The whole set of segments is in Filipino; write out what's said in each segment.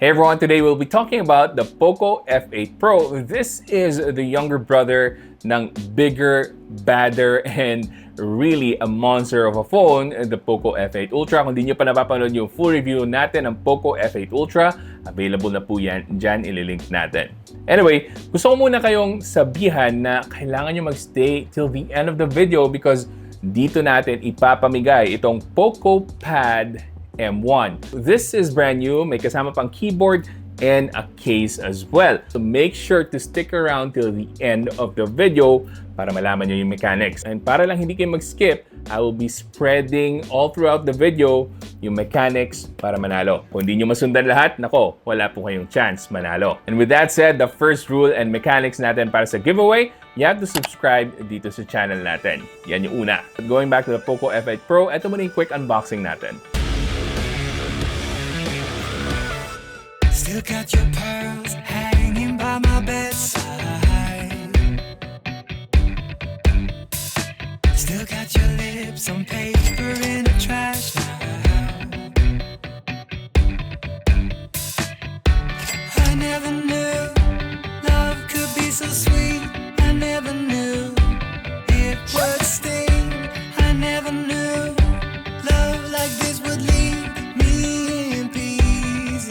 Hey everyone, today we'll be talking about the Poco F8 Pro. This is the younger brother ng bigger, badder, and really a monster of a phone, the Poco F8 Ultra. Kung di nyo pa napapanood yung full review natin ng Poco F8 Ultra, available na po yan, dyan ililink natin. Anyway, gusto ko muna kayong sabihan na kailangan nyo magstay till the end of the video because dito natin ipapamigay itong Poco Pad M1. This is brand new, may kasama pang keyboard and a case as well. So make sure to stick around till the end of the video para malaman nyo yung mechanics. And para lang hindi kayo mag-skip, I will be spreading all throughout the video yung mechanics para manalo. Kung hindi nyo masundan lahat, nako, wala po kayong chance manalo. And with that said, the first rule and mechanics natin para sa giveaway, you have to subscribe dito sa channel natin. Yan yung una. Going back to the Poco F8 Pro, ito muna yung quick unboxing natin. Still got your pearls hanging by my bedside. Still got your lips on paper in a trash now. I never knew love could be so sweet. I never knew it would sting. I never knew love like this would leave me in pieces.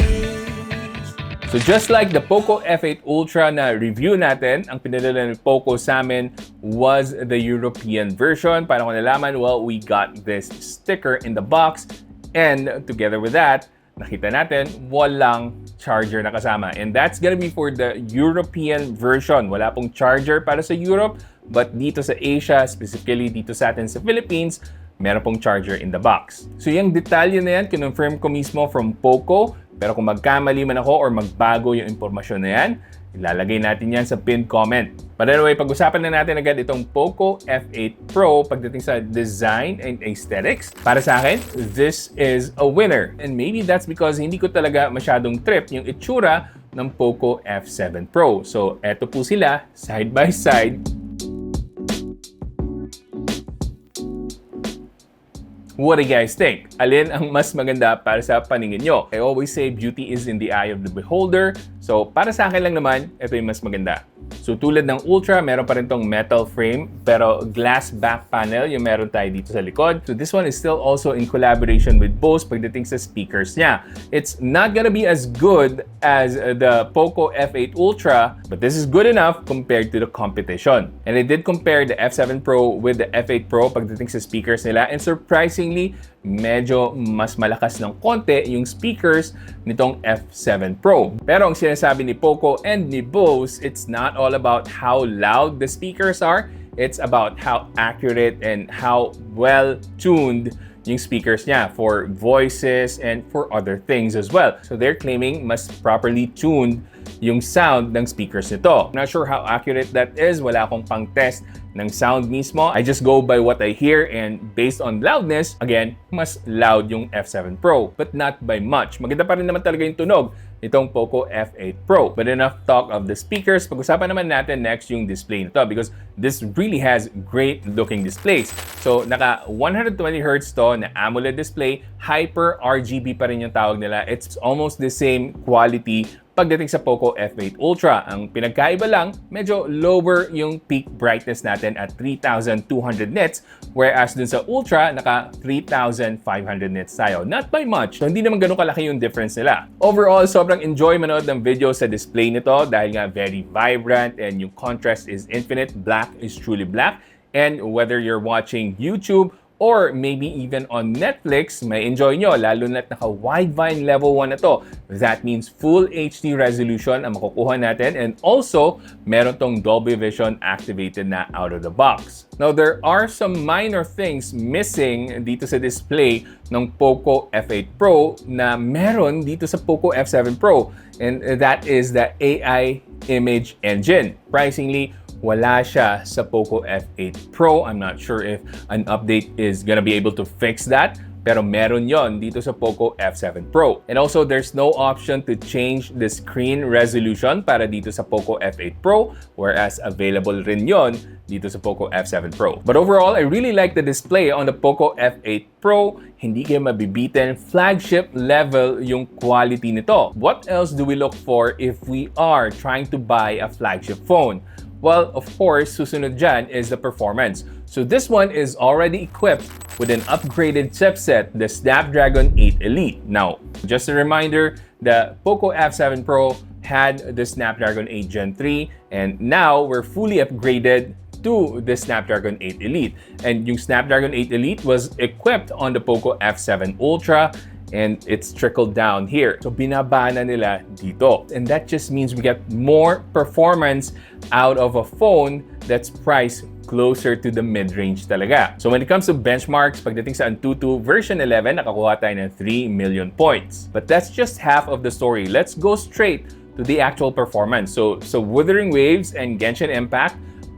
So just like the Poco F8 Ultra na review natin, ang pinadala ng Poco sa amin was the European version. Para kung nalaman, well, we got this sticker in the box and together with that, nakita natin, walang charger na kasama. And that's gonna be for the European version. Wala pong charger para sa Europe, but dito sa Asia, specifically dito sa atin sa Philippines, meron pong charger in the box. So yung detalye na yan, kinonfirm ko mismo from Poco. Pero kung magkamali man ako or magbago yung impormasyon na yan, ilalagay natin yan sa pinned comment. But anyway, pag-usapan na natin agad itong Poco F8 Pro pagdating sa design and aesthetics. Para sa akin, this is a winner. And maybe that's because hindi ko talaga masyadong trip yung itsura ng Poco F7 Pro. So, eto po sila, side by side. What do you guys think? Alin ang mas maganda para sa paningin nyo? I always say beauty is in the eye of the beholder. So, para sa akin lang naman, ito yung mas maganda. So, tulad ng Ultra, meron pa rin tong metal frame, pero glass back panel yung meron tayo dito sa likod. So, this one is still also in collaboration with Bose pagdating sa speakers niya. It's not gonna be as good as the Poco F8 Ultra, but this is good enough compared to the competition. And I did compare the F7 Pro with the F8 Pro pagdating sa speakers nila, and surprisingly, medyo mas malakas ng konti yung speakers nitong F7 Pro. Pero ang sinasabi ni Poco and ni Bose, it's not all about how loud the speakers are, it's about how accurate and how well tuned yung speakers niya for voices and for other things as well. So they're claiming mas properly tuned yung sound ng speakers nito. I'm not sure how accurate that is. Wala akong pang-test ng sound mismo. I just go by what I hear, and based on loudness, again, mas loud yung F7 Pro, but not by much. Maganda pa rin naman talaga yung tunog itong Poco F8 Pro. But enough talk of the speakers. Pag-usapan naman natin next yung display nito because this really has great looking displays. So, naka 120Hz to na AMOLED display. Hyper RGB pa rin yung tawag nila. It's almost the same quality pagdating sa Poco F8 Ultra. Ang pinagkaiba lang, medyo lower yung peak brightness natin at 3,200 nits, whereas dun sa Ultra, naka 3,500 nits tayo. Not by much. So, hindi naman ganun kalaki yung difference nila. Overall, sobrang enjoy manood ng video sa display nito dahil nga very vibrant and yung contrast is infinite. Black is truly black. And whether you're watching YouTube or maybe even on Netflix, may enjoy nyo, lalo na't naka-widevine level 1 na to. That means full HD resolution ang makukuha natin, and also, meron tong Dolby Vision activated na out of the box. Now, there are some minor things missing dito sa display ng Poco F8 Pro na meron dito sa Poco F7 Pro, and that is the AI image engine. Surprisingly, wala siya sa Poco F8 Pro. I'm not sure if an update is gonna be able to fix that. pero meron yon dito sa Poco F7 Pro. And also, there's no option to change the screen resolution para dito sa Poco F8 Pro, whereas available rin yon dito sa Poco F7 Pro. But overall, I really like the display on the Poco F8 Pro. Hindi kayo mabibitin. Flagship level yung quality nito. What else do we look for if we are trying to buy a flagship phone? Well, of course, susunod dyan is the performance. So this one is already equipped with an upgraded chipset, the Snapdragon 8 Elite. Now, just a reminder, the Poco F7 Pro had the Snapdragon 8 Gen 3, and now we're fully upgraded to the Snapdragon 8 Elite. And yung Snapdragon 8 Elite was equipped on the Poco F7 Ultra, and it's trickled down here. So binaba na nila dito. And that just means we get more performance out of a phone that's priced closer to the mid-range talaga. So when it comes to benchmarks, pagdating sa Antutu version 11, nakakuha tayo ng 3 million points. But that's just half of the story. Let's go straight to the actual performance. So Wuthering Waves and Genshin Impact,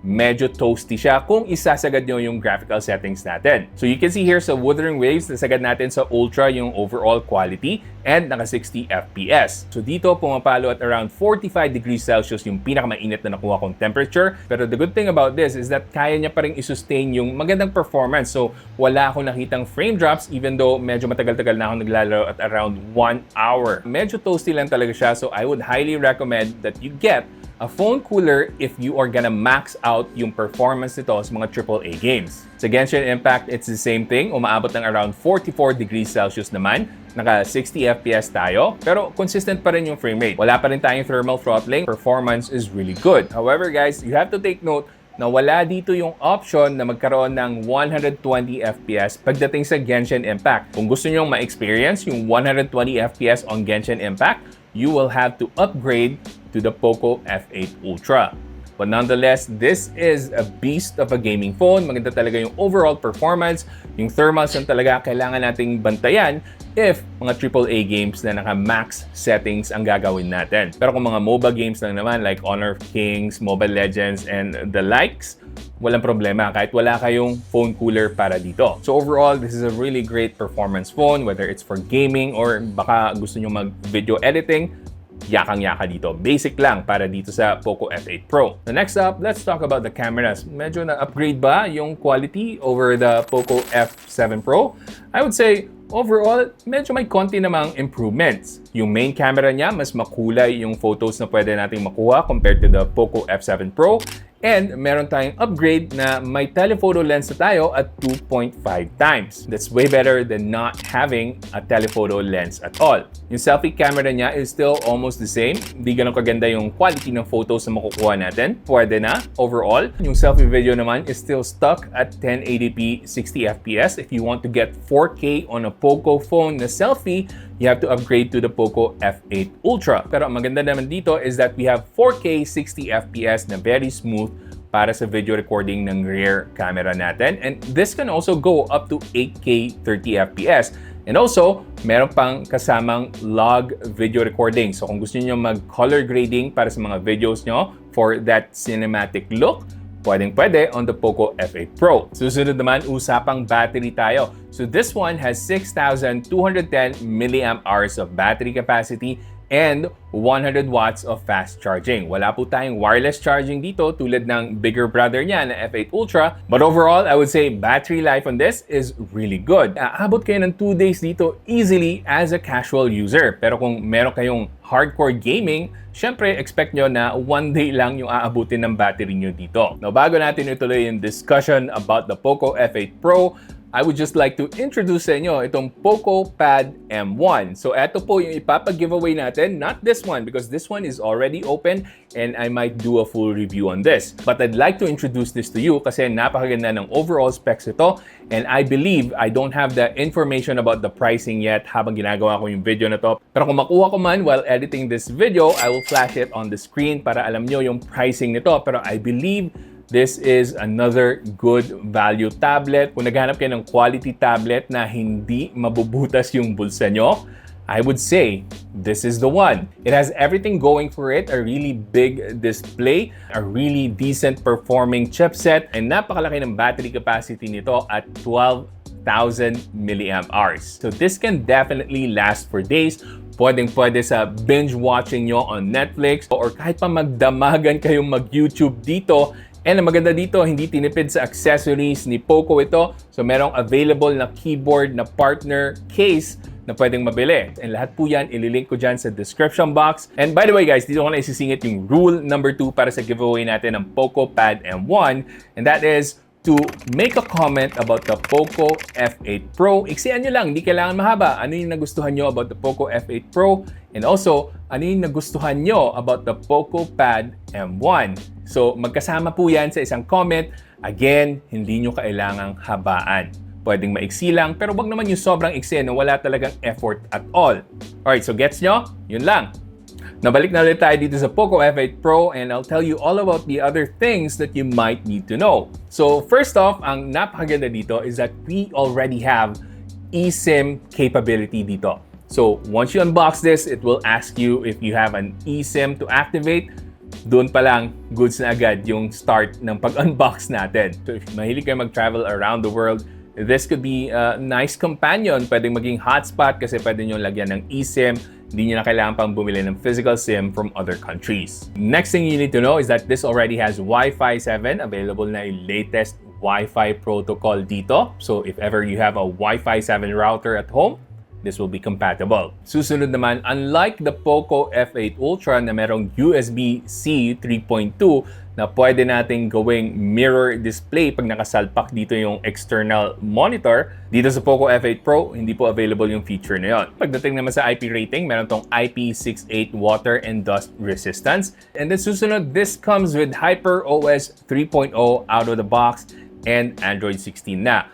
medyo toasty siya kung isasagad nyo yung graphical settings natin. So you can see here sa Wuthering Waves, nasagad natin sa Ultra yung overall quality and naka 60 FPS. So dito, pumapalo at around 45 degrees Celsius yung pinakamainit na nakuha kong temperature. Pero the good thing about this is that kaya niya pa rin i-sustain yung magandang performance. So wala akong nakitang frame drops even though medyo matagal-tagal na akong naglalaro at around 1 hour. Medyo toasty lang talaga siya, so I would highly recommend that you get a phone cooler if you are gonna max out yung performance nito sa mga AAA games. Sa Genshin Impact, it's the same thing. Umaabot ng around 44 degrees Celsius naman. Naka 60 FPS tayo, pero consistent pa rin yung frame rate. Wala pa rin tayong thermal throttling. Performance is really good. However, guys, you have to take note na wala dito yung option na magkaroon ng 120 FPS pagdating sa Genshin Impact. Kung gusto nyo ma-experience yung 120 FPS on Genshin Impact, you will have to upgrade to the Poco F8 Ultra. But nonetheless, this is a beast of a gaming phone. Maganda talaga yung overall performance. Yung thermals yung talaga kailangan nating bantayan if mga AAA games na naka-max settings ang gagawin natin. Pero kung mga MOBA games lang naman like Honor of Kings, Mobile Legends, and the likes, walang problema kahit wala kayong phone cooler para dito. So overall, this is a really great performance phone, whether it's for gaming or baka gusto nyo mag-video editing, yakang-yaka dito. Basic lang para dito sa Poco F8 Pro. So next up, let's talk about the cameras. Medyo na-upgrade ba yung quality over the Poco F7 Pro? I would say, overall, medyo may konti namang improvements. Yung main camera niya, mas makulay yung photos na pwede nating makuha compared to the Poco F7 Pro. And meron tayong upgrade na may telephoto lens na tayo at 2.5 times. That's way better than not having a telephoto lens at all. Yung selfie camera niya is still almost the same. Di ganun kaganda yung quality ng photos na makukuha natin. Pwede na, overall. Yung selfie video naman is still stuck at 1080p 60 FPS. If you want to get 4K on a Poco phone na selfie, you have to upgrade to the Poco F8 Ultra. Pero ang maganda naman dito is that we have 4K 60 FPS na very smooth para sa video recording ng rear camera natin. And this can also go up to 8K 30 FPS. And also, meron pang kasamang log video recording. So kung gusto niyo mag-color grading para sa mga videos nyo for that cinematic look, pwedeng-pwede on the Poco F8 Pro. Susunod naman, usapang battery tayo. So this one has 6,210 mAh of battery capacity and 100 watts of fast charging. Wala po tayong wireless charging dito tulad ng bigger brother niya na F8 Ultra. But overall, I would say battery life on this is really good. Aabot kayo ng 2 days dito easily as a casual user. Pero kung meron kayong hardcore gaming, syempre expect nyo na 1 day lang yung aabutin ng battery nyo dito. Now, bago natin ituloy yung discussion about the Poco F8 Pro, I would just like to introduce sa inyo itong Poco Pad M1. So eto po yung ipapag-giveaway natin. Not this one because this one is already open and I might do a full review on this. But I'd like to introduce this to you kasi napakaganda ng overall specs ito. And I believe I don't have the information about the pricing yet habang ginagawa ko yung video na to. Pero kung makuha ko man while editing this video, I will flash it on the screen para alam nyo yung pricing nito. Pero I believe this is another good value tablet. Kung naghanap kayo ng quality tablet na hindi mabubutas yung bulsa nyo, I would say this is the one. It has everything going for it. A really big display, a really decent performing chipset, and napakalaki ng battery capacity nito at 12 milliamp hours. So this can definitely last for days. Pwedeng-pwede sa binge watching nyo on Netflix or kahit pa magdamagan kayong mag-YouTube dito. And ang maganda dito, hindi tinipid sa accessories ni Poco ito. So merong available na keyboard na partner case na pwedeng mabili. And lahat po yan, ililink ko dyan sa description box. And by the way guys, dito ko na isisingit yung rule number 2 para sa giveaway natin ng Poco Pad M1. And that is to make a comment about the Poco F8 Pro. Iksian nyo lang, hindi kailangan mahaba. Ano yung nagustuhan nyo about the Poco F8 Pro? And also, ano yung nagustuhan nyo about the Poco Pad M1? So, magkasama po yan sa isang comment. Again, hindi nyo kailangang habaan. Pwedeng maiksi lang, pero wag naman yung sobrang iksi na wala talagang effort at all. Alright, so gets nyo? Yun lang. Nabalik na ulit tayo dito sa Poco F8 Pro and I'll tell you all about the other things that you might need to know. So first off, ang napakaganda dito is that we already have eSIM capability dito. So once you unbox this, it will ask you if you have an eSIM to activate. Doon pa lang, goods na agad yung start ng pag-unbox natin. So if mahilig kayo mag-travel around the world, this could be a nice companion. Pwedeng maging hotspot kasi pwede nyo lagyan ng eSIM. Hindi nyo na kailangan pang bumili ng physical SIM from other countries. Next thing you need to know is that this already has Wi-Fi 7. Available na yung latest Wi-Fi protocol dito. So if ever you have a Wi-Fi 7 router at home, this will be compatible. Susunod naman, unlike the Poco F8 Ultra na merong USB-C 3.2 na pwede nating gawing mirror display pag nakasalpak dito yung external monitor, dito sa Poco F8 Pro, hindi po available yung feature na yun. Pagdating naman sa IP rating, meron tong IP68 water and dust resistance. And then susunod, this comes with HyperOS 3.0 out of the box and Android 16 na.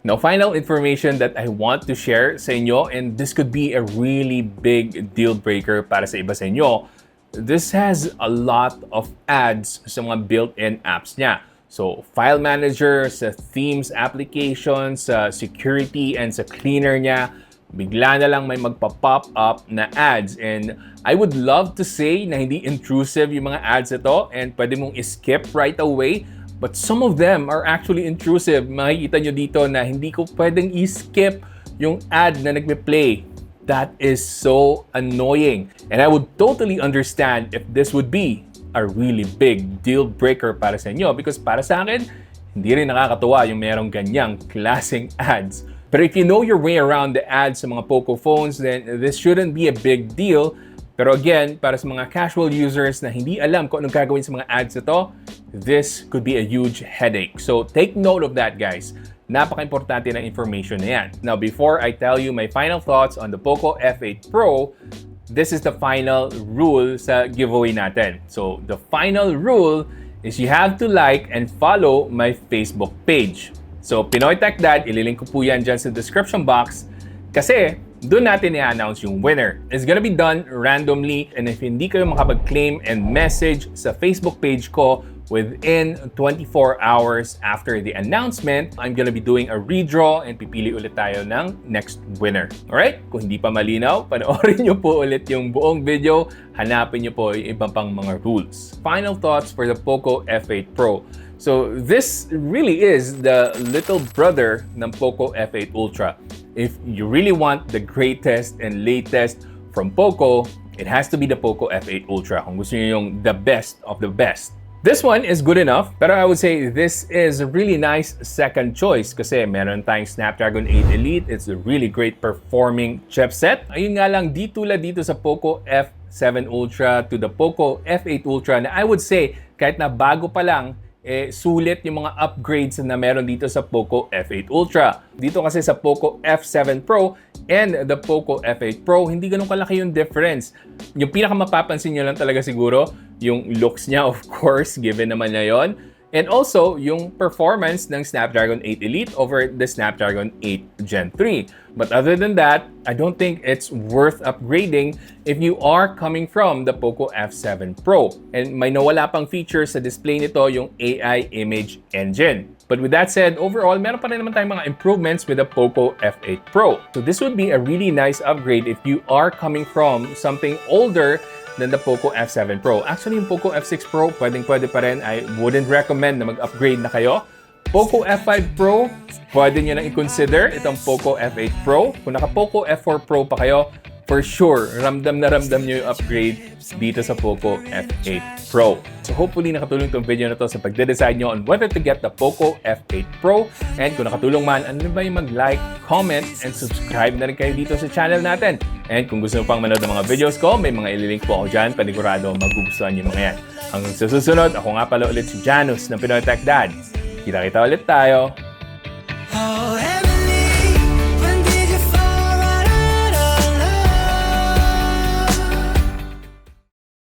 Now, final information that I want to share sa inyo, and this could be a really big deal breaker para sa iba sa inyo. This has a lot of ads sa mga built-in apps niya. So, file manager, sa themes application, sa security, and sa cleaner niya, bigla na lang may magpa-pop up na ads. And I would love to say na hindi intrusive yung mga ads ito and pwede mong skip right away. But some of them are actually intrusive. Makikita nyo dito na hindi ko pwedeng i-skip yung ad na nagme-play. That is so annoying. And I would totally understand if this would be a really big deal breaker para sa inyo. Because para sa akin, hindi rin nakakatuwa yung merong ganyang klaseng ads. But if you know your way around the ads sa mga Poco phones, then this shouldn't be a big deal. Pero again, para sa mga casual users na hindi alam kung anong gagawin sa mga ads ito, this could be a huge headache. So take note of that, guys. Napaka-importante ng information na yan. Now, before I tell you my final thoughts on the Poco F8 Pro, this is the final rule sa giveaway natin. So, the final rule is you have to like and follow my Facebook page. So, Pinoy Techdad, ililink ko po yan dyan sa description box kasi doon natin i-announce yung winner. It's gonna be done randomly and if hindi kayo makapag-claim and message sa Facebook page ko within 24 hours after the announcement, I'm gonna be doing a redraw and pipili ulit tayo ng next winner. Alright? Kung hindi pa malinaw, panoorin nyo po ulit yung buong video. Hanapin nyo po yung ibang pang mga rules. Final thoughts for the Poco F8 Pro. So this really is the little brother ng Poco F8 Ultra. If you really want the greatest and latest from Poco, it has to be the Poco F8 Ultra. Kung gusto nyo yung the best of the best. This one is good enough, pero I would say this is a really nice second choice kasi meron tayong Snapdragon 8 Elite. It's a really great performing chipset. Ayun nga lang, di tulad dito sa Poco F7 Ultra to the Poco F8 Ultra na I would say kahit na bago pa lang, sulit yung mga upgrades na meron dito sa Poco F8 Ultra. Dito kasi sa Poco F7 Pro and the Poco F8 Pro, hindi ganun kalaki yung difference. Yung pinakamapapansin nyo lang talaga siguro, yung looks niya, of course, given naman niya yon. And also, yung performance ng Snapdragon 8 Elite over the Snapdragon 8 Gen 3. But other than that, I don't think it's worth upgrading if you are coming from the Poco F7 Pro. And may nawala pang feature sa display nito yung AI image engine. But with that said, overall, meron pa rin naman tayong mga improvements with the Poco F8 Pro. So this would be a really nice upgrade if you are coming from something older than the Poco F7 Pro. Actually, yung Poco F6 Pro, pwedeng-pwede pa rin. I wouldn't recommend na mag-upgrade na kayo. Poco F5 Pro, pwede nyo nang i-consider itong Poco F8 Pro. Kung naka-Poco F4 Pro pa kayo, for sure, ramdam na ramdam nyo yung upgrade dito sa Poco F8 Pro. So hopefully nakatulong itong video na to sa pagde-decide nyo on whether to get the Poco F8 Pro. And kung nakatulong man, ano ba yung mag-like, comment, and subscribe na rin kayo dito sa channel natin. And kung gusto mo pang manood ng mga videos ko, may mga ililink po ako dyan. Panigurado magugustuhan yung mga yan. Hanggang sa susunod, ako nga pala ulit si Janus ng Pinoy Techdad. Kita-kita ulit tayo. Oh,